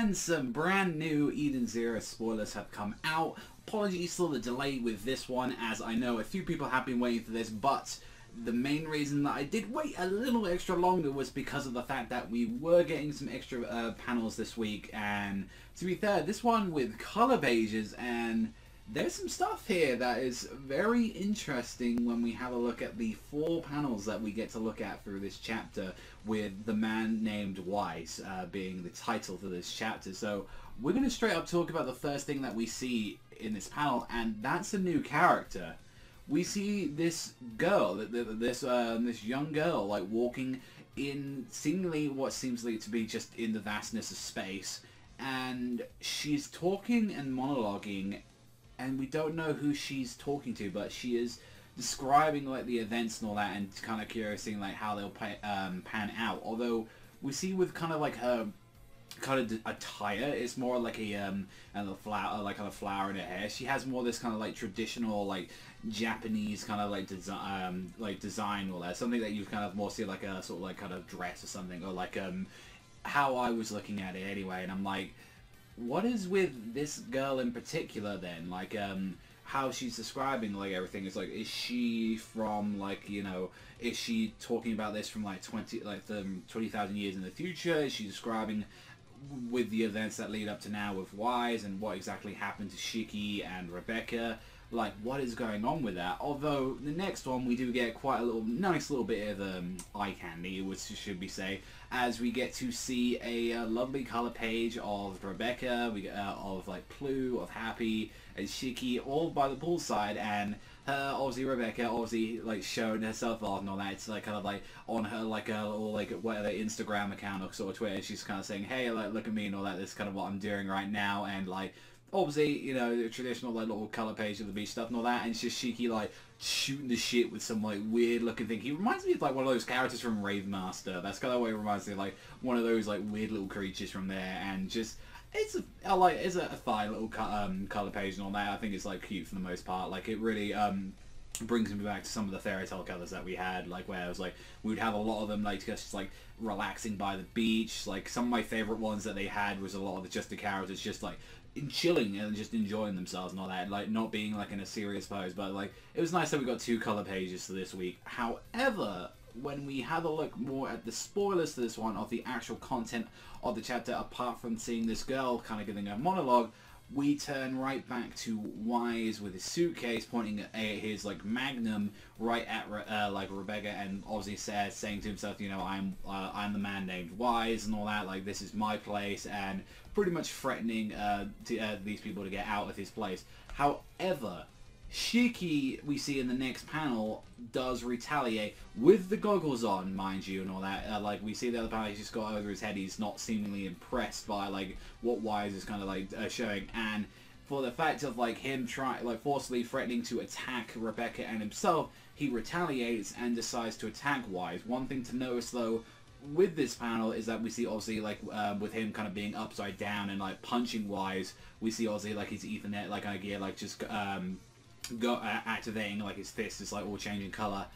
And some brand new Eden Zero spoilers have come out. Apologies for the delay with this one, as I know a few people have been waiting for this, but the main reason that I did wait a little extra longer was because of the fact that we were getting some extra panels this week, and to be fair, this one with color pages, and there's some stuff here that is very interesting when we have a look at the 4 panels that we get to look at through this chapter, with the man named Wise being the title for this chapter. So we're going to straight up talk about the first thing that we see in this panel, and that's a new character. We see this girl, this young girl, like walking in seemingly what seems like to be just in the vastness of space, and she's talking and monologuing, and we don't know who she's talking to, but she is describing like the events and all that, and kind of curious seeing like how they'll pan out. Although we see with kind of like her kind of attire, it's more like a flower, like kind of flower in her hair. She has more this kind of like traditional like Japanese kind of like design or that, something that you kind of more see like a sort of like kind of dress or something, or like how I was looking at it anyway. And I'm like, what is with this girl in particular then? Like how she's describing like everything is like, is she from like, you know, is she talking about this from like 20,000 years in the future? Is she describing with the events that lead up to now with Wise, and what exactly happened to Shiki and Rebecca? Like, what is going on with that? Although the next one we do get quite a nice little bit of eye candy, which should be say, as we get to see a lovely color page of Rebecca, we get of like Plu, of Happy, and Shiki, all by the poolside, and her, obviously Rebecca, obviously like showing herself off and all that. It's like kind of like on her like a or like whatever Instagram account or sort of Twitter, she's kind of saying, hey, like look at me and all that. This is kind of what I'm doing right now, and like obviously, you know, the traditional like little color page of the beach stuff and all that, and it's just Shiki like shooting the shit with some like weird looking thing. He reminds me of like one of those characters from Rave Master. That's kind of what he reminds me of, like one of those like weird little creatures from there. And just it's a fine little color page and all that. I think it's like cute for the most part. Like it really brings me back to some of the fairy tale colors that we had, like where it was like we would have a lot of them like just like relaxing by the beach. Like some of my favorite ones that they had was a lot of the characters just like chilling and just enjoying themselves and all that, like not being like in a serious pose. But like it was nice that we got 2 color pages for this week. However, when we have a look more at the spoilers for this one of the actual content of the chapter, apart from seeing this girl kind of giving a monologue, we turn right back to Wise with his suitcase pointing at his like magnum right at like Rebecca, and obviously saying to himself, you know, I'm the man named Wise and all that, like this is my place, and pretty much threatening these people to get out of his place. However, Shiki, we see in the next panel, does retaliate with the goggles on, mind you, and all that. Like we see the other panel, he's just got over his head. He's not seemingly impressed by like what Wise is kind of like showing, and for the fact of like him trying like forcibly threatening to attack Rebecca and himself, he retaliates and decides to attack Wise. One thing to notice though with this panel is that we see obviously like with him kind of being upside down and like punching Wise, we see obviously like his Ethernet like gear like just activating like his fist is like all changing color.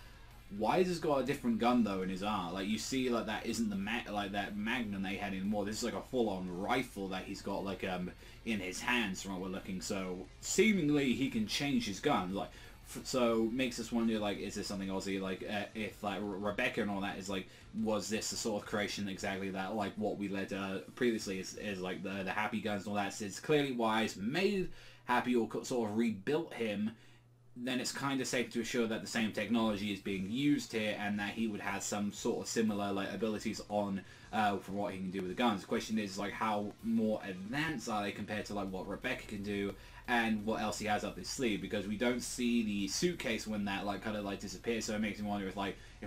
Wise has got a different gun though in his arm. Like you see like that isn't the like that Magnum they had anymore. This is like a full-on rifle that he's got like in his hands from what we're looking. So seemingly he can change his gun. Like so makes us wonder like, is this something obviously like if like Rebecca and all that is like, was this the sort of creation exactly that like what we led previously is like the Happy guns and all that. So it's clearly Wise made Happy or sort of rebuilt him. Then it's kind of safe to assure that the same technology is being used here, and that he would have some sort of similar like abilities on from what he can do with the guns. The question is like, how more advanced are they compared to like what Rebecca can do and what else he has up his sleeve, because we don't see the suitcase when that like kind of like disappears. So it makes me wonder if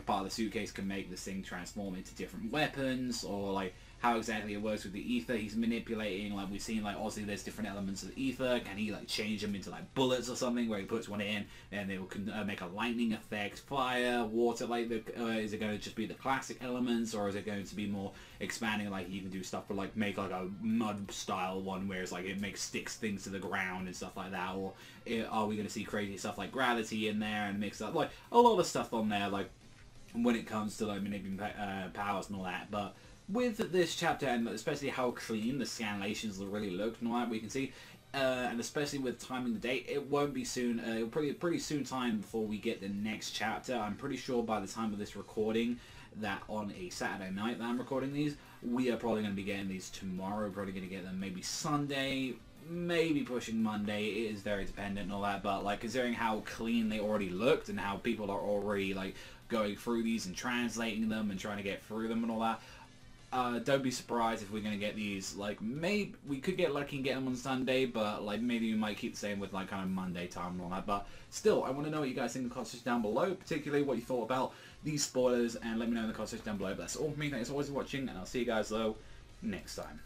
part of the suitcase can make this thing transform into different weapons, or like how exactly it works with the ether he's manipulating. Like we've seen like obviously there's different elements of the ether. Can he like change them into like bullets or something, where he puts one in and they can make a lightning effect, fire, water? Like is it going to just be the classic elements, or is it going to be more expanding, like you can do stuff for like make like a mud style one where it's like it makes sticks things to the ground and stuff like that? Or are we going to see crazy stuff like gravity in there and mix up like a lot of stuff on there, like when it comes to like manipulating powers and all that? But with this chapter, and especially how clean the scanlations really looked and all that, we can see, and especially with timing the date, it won't be soon. It'll pretty soon time before we get the next chapter. I'm pretty sure by the time of this recording, that on a Saturday night that I'm recording these, we are probably going to be getting these tomorrow. Probably going to get them maybe Sunday, maybe pushing Monday. It is very dependent and all that, but like considering how clean they already looked and how people are already like going through these and translating them and trying to get through them and all that, don't be surprised if we're going to get these, like, maybe we could get lucky and get them on Sunday, but like maybe we might keep the same with like kind of Monday time and all that. But still, I want to know what you guys think in the comments down below, particularly what you thought about these spoilers, and let me know in the comments down below. But that's all from me. Thanks for always watching, and I'll see you guys though next time.